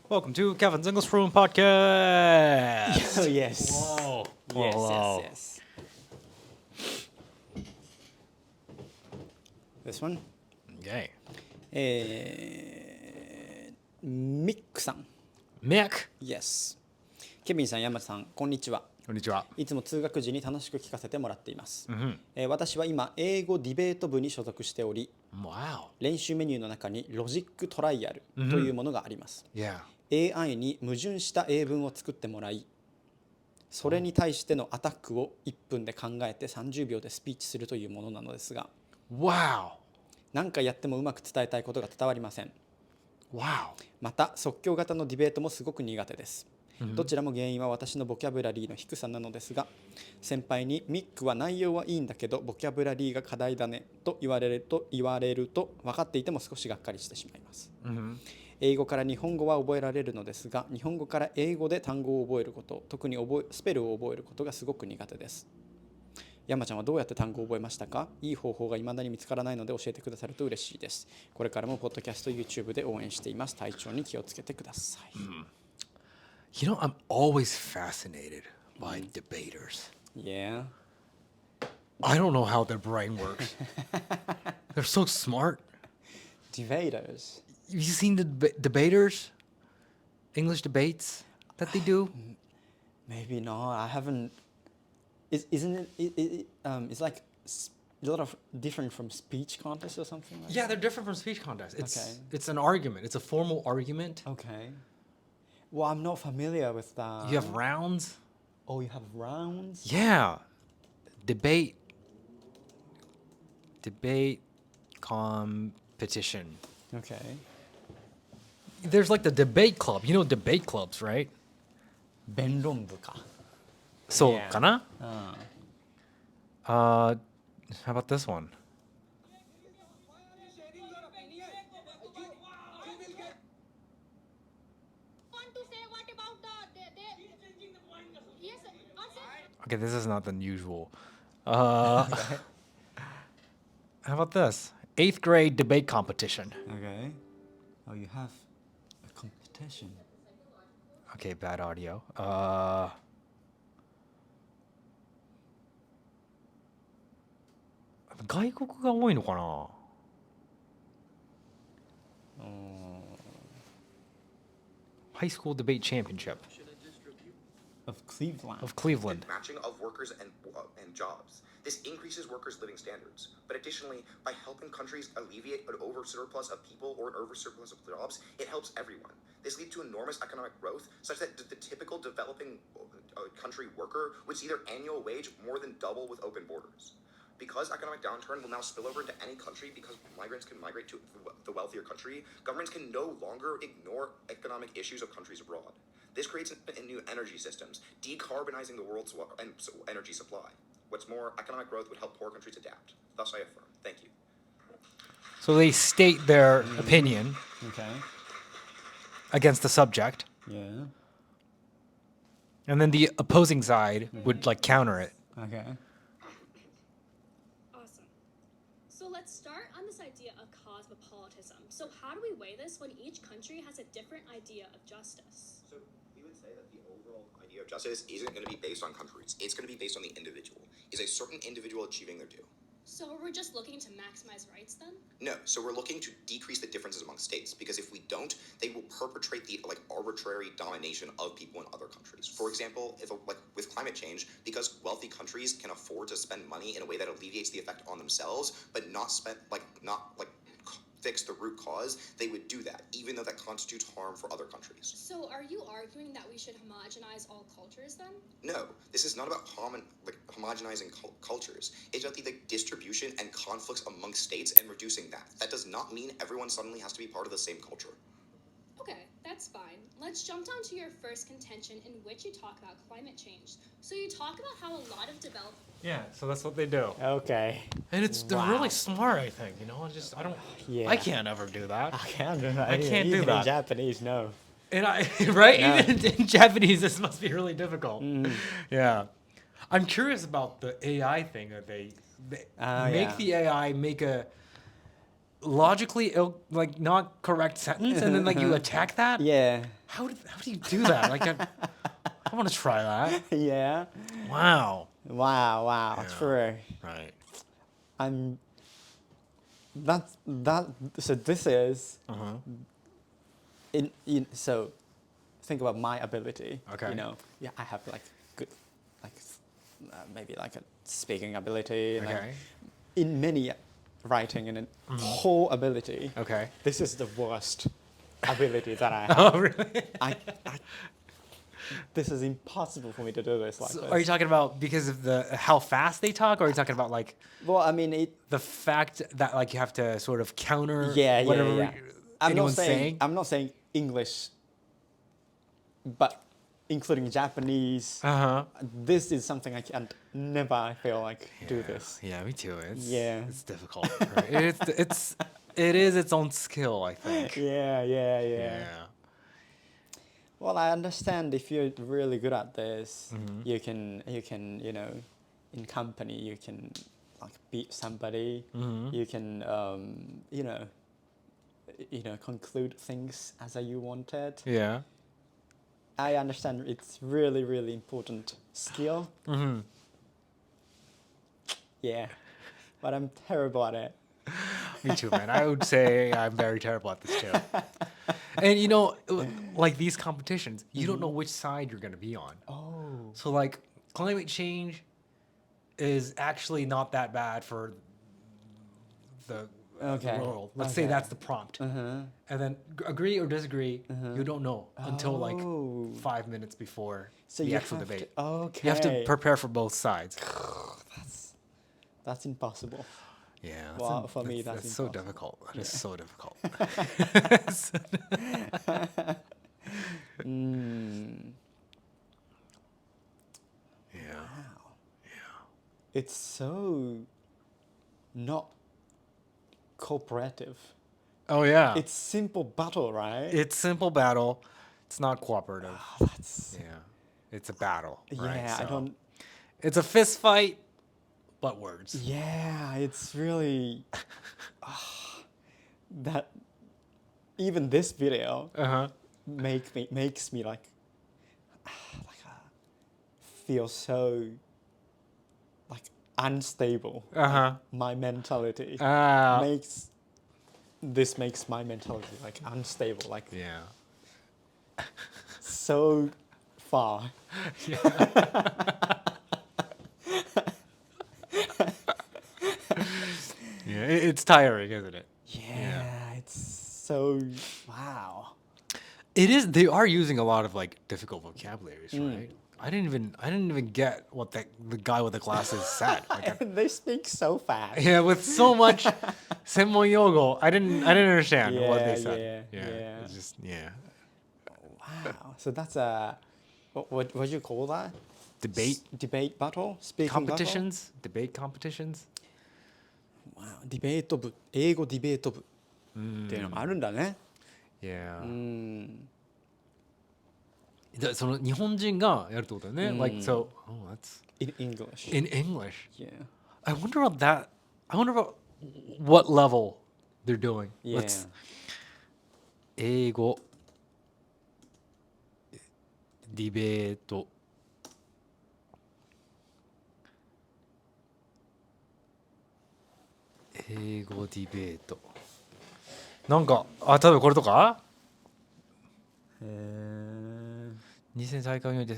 Welcome to Kevin's English Room Podcast. Oh, yes. Whoa. Yes, Whoa. yes, yes. This one? Okay. ミックさん。Mick. Yes. ケビンさん、山さん、こんにちは。こんにちは。いつも通学時に楽しく聞かせてもらっています。Mm-hmm. 私は今、英語ディベート部に所属しており、Wow. 練習メニューの中にロジックトライアルというものがあります。Yeah. AI に矛盾した英文を作ってもらい、それに対してのアタックを1分で考えて30秒でスピーチするというものなのですが、Wow. 何回やってもうまく伝えたいことが伝わりません。Wow. また即興型のディベートもすごく苦手です。どちらも原因は私のボキャブラリーの低さなのですが、先輩にミックは内容はいいんだけどボキャブラリーが課題だねと言われると分かっていても少しがっかりしてしまいます。Mm-hmm. 英語から日本語は覚えられるのですが、日本語から英語で単語を覚えること、特にスペルを覚えることがすごく苦手です。山ちゃんはどうやって単語を覚えましたか？いい方法が未だに見つからないので教えてくださると嬉しいです。これからもポッドキャスト、YouTube で応援しています。体調に気をつけてください。You know, I'm always fascinated by debaters. Yeah. I don't know how their brain works. They're so smart. Debaters. Have you seen the debaters? English debates that they do? Maybe not. I haven't. Isn't it? It's like a lot of different from speech contest or something like Yeah, they're different from speech contests. Okay. It's an argument. It's a formal argument. that? Okay. Well, I'm not familiar with that. You have rounds. Oh, you have rounds? Yeah. Debate competition. Okay. There's like the debate club. You know debate clubs, right? 弁論部か。そうかな? Uh, How about this one? Okay, this is not unusual. How about this? 8th grade debate competition. okay. Oh, you have a competition. Okay, bad audio. 外国が多いのかな? High school debate championship Of Cleveland. of Cleveland. Matching of workers and jobs. This increases workers' living standards. But additionally, by helping countries alleviate an oversurplus of people or an oversurplus of jobs, it helps everyone. This leads to enormous economic growth, such that the typical developing country worker would see their annual wage more than double with open borders. Because economic downturn will now spill over into any country because migrants can migrate to the wealthier country, governments can no longer ignore economic issues of countries abroad. This creates new energy systems, decarbonizing the world's energy supply. What's more, economic growth would help poor countries adapt. Thus, I affirm. Thank you. So they state their opinion Okay. against the subject, Yeah. and then the opposing side would like counter it. Okay. Awesome. So let's start on this idea of cosmopolitanism. So how do we weigh this when each country has a different idea of justice? So we would say that the overall idea of justice isn't going to be based on countries. It's going to be based on the individual. Is a certain individual achieving their due? So we're just looking to maximize rights then? No. So we're looking to decrease the differences among states because if we don't, they will perpetrate the arbitrary domination of people in other countries. For example, with climate change, because wealthy countries can afford to spend money in a way that alleviates the effect on themselves, but not fix the root cause, they would do that, even though that constitutes harm for other countries. So are you arguing that we should homogenize all cultures then? No, this is not about homogenizing cultures. It's about the distribution and conflicts amongst states and reducing that. That does not mean everyone suddenly has to be part of the same culture. Okay, that's fine. Let's jump down to your first contention in which you talk about climate change. So you talk about how a lot of developed Yeah, so that's what they do. Okay. And they're Wow. really smart, I think. You know, I don't. Yeah. I can't ever do that. I can't do that. I can't do Even that. in Japanese, no. And right? Yeah. Even in Japanese, this must be really difficult. Yeah. I'm curious about the AI thing that they make yeah. the AI make logically like not correct sentence, and then like you attack that. Yeah. How do you do that? Like I want to try that. Yeah. Wow. Wow. Yeah. True. Right. So this is Uh-huh. so think about my ability. Okay. You know, yeah, I have like good, like maybe like a speaking ability. Like, Okay. in many writing and whole ability. Okay. This is the worst ability that I have. Oh, really? I, this is impossible for me to do this like So this. are you talking about because of the how fast they talk, or are you talking about like Well, I mean, the fact that like you have to sort of counter yeah. whatever anyone's saying? I'm not saying English, but including Japanese. Uh-huh. This is something I can never, I feel like, do this. Yeah, me too. It's difficult. Right? It is its own skill, I think. Yeah. Well, I understand if you're really good at this, you can, you know, in company, you can like beat somebody. You can, you know, conclude things as you wanted. Yeah. I understand it's really, really important skill. Yeah, but I'm terrible at it. Me too, man. I would say I'm very terrible at this too. And you know, like these competitions, you don't know which side you're gonna be on. Oh. So like climate change is actually not that bad for the world. Let's say that's the prompt. And then agree or disagree, you don't know until like 5 minutes before So the you actual have debate. to, okay. You have to prepare for both sides. That's impossible. Yeah. Well, for me, that's so impossible. difficult. That is so difficult. Yeah. It's so not cooperative. Oh yeah. It's simple battle, right? It's simple battle. It's not cooperative. That's Yeah. It's a battle. Right? yeah. I So don't. it's a fist fight, but words. Yeah, it's really that. Even this video Uh-huh. makes me like feel so like unstable. Uh-huh. My mentality Ah. makes my mentality like unstable, like Yeah. so far. Yeah. It's tiring, isn't it? Yeah, it's so wow. It is. They are using a lot of like difficult vocabularies, right? I didn't even get what the guy with the glasses said. Like, And they speak so fast. yeah, with so much senmon yogo, I didn't understand what they Yeah, said. yeah. It's just Wow. So that's a what do you call that? debate Debate battle? Speaking competitions, debate competitions. battle? Wow. ディベート部、英語ディベート部っていうのがあるんだね。Yeah. その日本人がやるってことだよね。Like so. Oh, that's In English. in English. Yeah. I wonder about that. I wonder about what level they're doing. Yeah. 英語ディベート英語ディベートなんか例えばこれとか2000大会において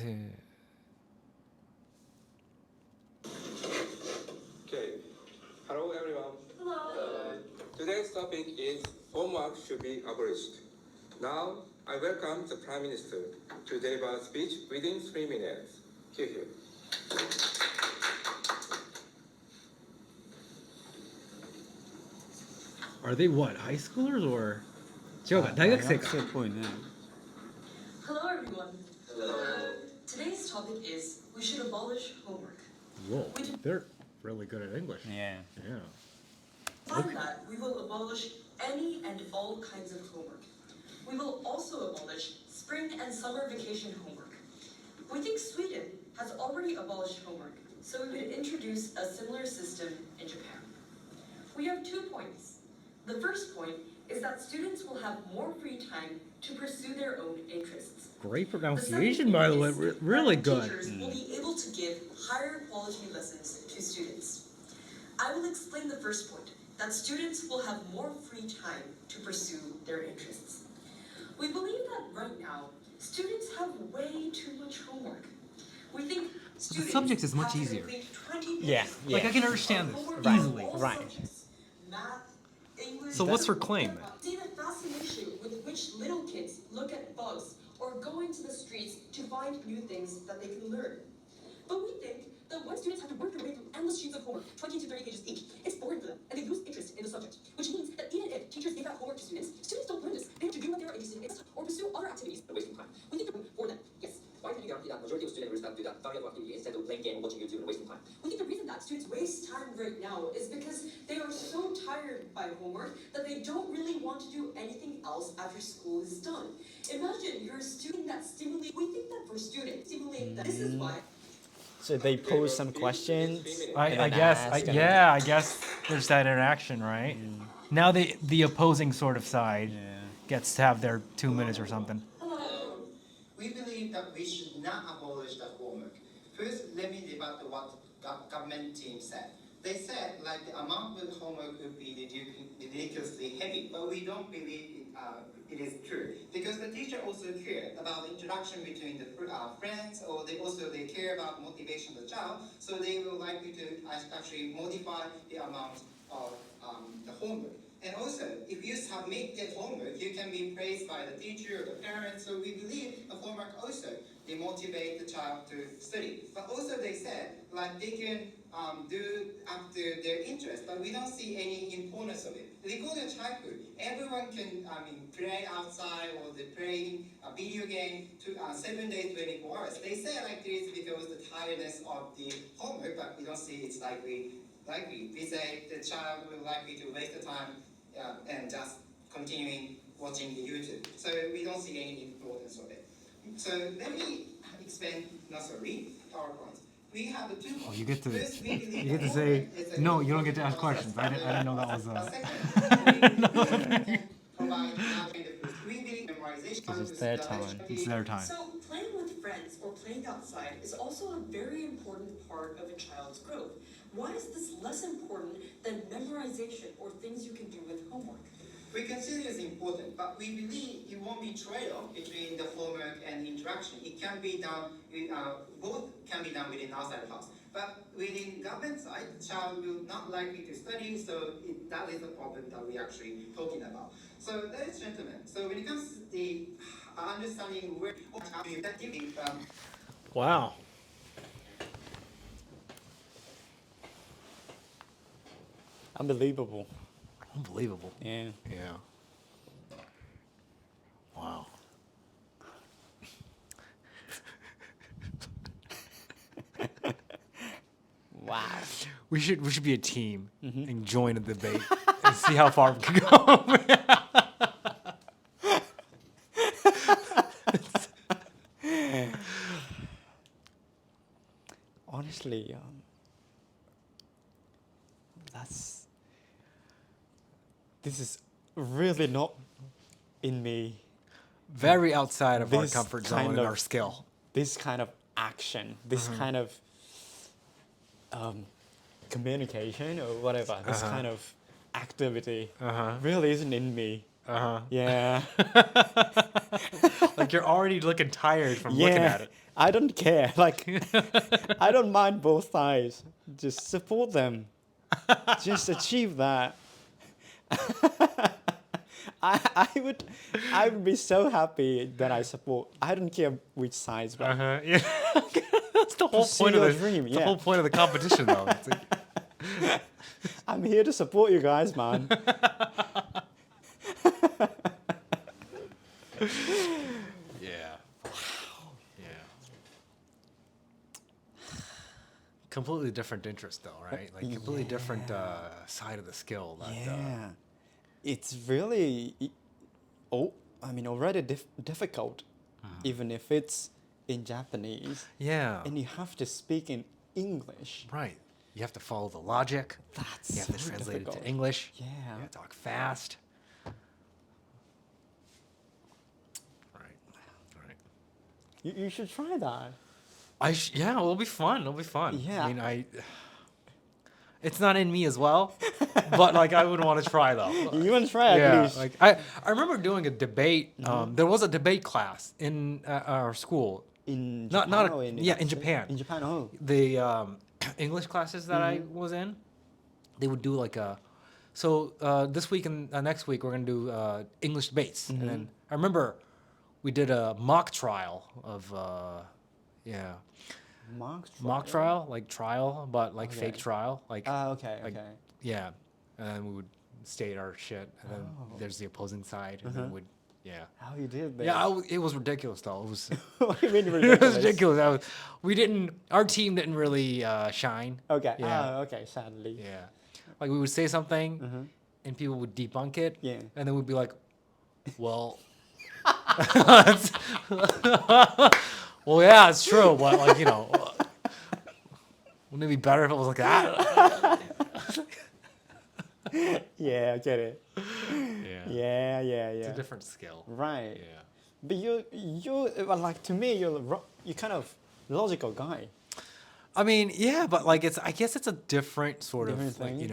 Okay. Hello, everyone. Hello. Today's topic is homework should be abolished. Now, I welcome the Prime Minister to deliver a speech within 3 minutes. Hear, hear. Are they what? High schoolers or 違うか大学生か大学生っぽいね。 Hello everyone. Today's topic is we should abolish homework. Whoa, they're really good at English. Yeah. Yeah. From that, we will abolish any and all kinds of homework. We will also abolish spring and summer vacation homework. We think Sweden has already abolished homework, so we would introduce a similar system in Japan. We have 2 points. The first point is that students will have more free time to pursue their own interests. Great The pronunciation, second by the point way. is Really that good. teachers will be able to give higher quality lessons to students. I will explain the first point, that students will have more free time to pursue their interests. We believe that right now, students have way too much homework. We think students subject is much have to easier. complete 20 Yeah, pages yeah. Like, I can understand of this homework Right, on easily. all right. subjects. Math, English, So what's her claim? See the fascination with which little kids look at bugs or go into the streets to find new things that they can learn. But we think that when students have to work their way through endless sheets of homework, 20 to 30 pages each, it's boring for them, and they lose interest in the subject. Which means that even if teachers give out homework to students don't learn this. They have to do what they are interested in or pursue other activities wasting time. We think they're for them, yes. Why can you guarantee that majority of students that do that valuable activity instead of playing game or watching YouTube and wasting time? We think the reason that students waste time right now is because they are so tired by homework that they don't really want to do anything else after school is done. Imagine you're a student that stimulates. We think that for students, stimulate that. This is why. So they pose some questions. I and then guess, ask and- yeah, I guess there's that interaction, right? Now the opposing sort of side gets to have their 2 minutes or something. We believe that we should not abolish the homework. First, let me debate what government team said. They said like the amount of homework would be ridiculously heavy, but we don't believe it is true because the teacher also care about the interaction between the friends, or they care about motivation of the child, so they will likely to actually modify the amount of the homework. And also, if you submit the homework, you can be praised by the teacher or the parents. So we believe the homework also they motivate the child to study. But also they said like they can do up to their interest, but we don't see any importance of it. They call it childhood. Everyone can play outside or they play a video game 7 days, 24 hours. They say like this because the tiredness of the homework, but we don't see it's likely. We say the child will likely to waste the time and just continuing watching the YouTube. So we don't see any importance of it. So let me explain nursery PowerPoint. We have the 2 points. Oh, you get to First, we believe you get to the say homework is a no. good You don't get to ask process. questions. I didn't know that was Provide we believe memorization. Because it's their time. It's their time. So playing with friends or playing outside is also a very important part of a child's growth. Why is this less important than memorization or things you can do with homework? We consider it important, but we believe it won't be trade-off between the homework and interaction. It can be done, both can be done within outside the house. But within government side, the child will not likely to study, so that is the problem that we're actually talking about. So, ladies and gentlemen, so when it comes to the understanding where Wow. Unbelievable. Unbelievable. Yeah. Yeah. Wow. Wow. We should be a team and join a debate and see how far we can go. Honestly, this is really not in me. Very outside of our This comfort kind zone and of- our skill. This kind of action, this kind of communication or whatever, this kind of activity really isn't in me. Yeah. Like you're already looking tired from looking at it. I don't care. Like, I don't mind both sides. Just support them. Just achieve that. I would be so happy that I support. I don't care which sides, but Yeah. That's the whole Pursue point of your the dream, the yeah. whole point of the competition, though. It's like, I'm here to support you guys, man. yeah. Yeah. Completely different interest, though, right? Like completely different side of the skill. That, Yeah, it's really, already difficult, even if it's in Japanese, yeah. and you have to speak in English. Right. You have to follow the logic. That's You have to so translate it difficult. to English. Yeah. You have to talk fast. Right. Right. You should try that. Yeah, it'll be fun. It'll be fun. Yeah. I mean, it's not in me as well, but like I would want to try though. You want to try at Yeah, least. like I remember doing a debate. There was a debate class in our school. In Not Japan a- or in yeah, in United States? Japan. In Japan, oh. The English classes that I was in, they would do like this week and next week we're gonna do English debates, and then I remember we did a mock trial of mock trial, like trial, but like fake trial, like Okay, like, okay. yeah, and then we would state our shit, and then there's the opposing side, and then How you did that? yeah, it was ridiculous though. It was What do you mean it was ridiculous? ridiculous. Our team didn't really shine. Okay. Yeah. Okay, sadly. Yeah. Like we would say something and people would debunk it. Yeah. And then we'd be like, well, well, yeah, it's true. But like, wouldn't it be better if it was like that? Yeah, I get it. Yeah. Yeah. It's a different skill. Right. Yeah. But you well, like to me, you're kind of logical guy. I mean, yeah, but like I guess it's a different sort Different of like, thing?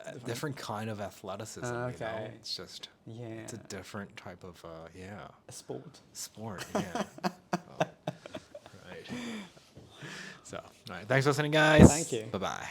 a different kind of athleticism. Okay. It's just Yeah. it's a different type of A sport. sport. Yeah. Right. So, all right. Thanks for listening, guys. Thank you. Bye bye.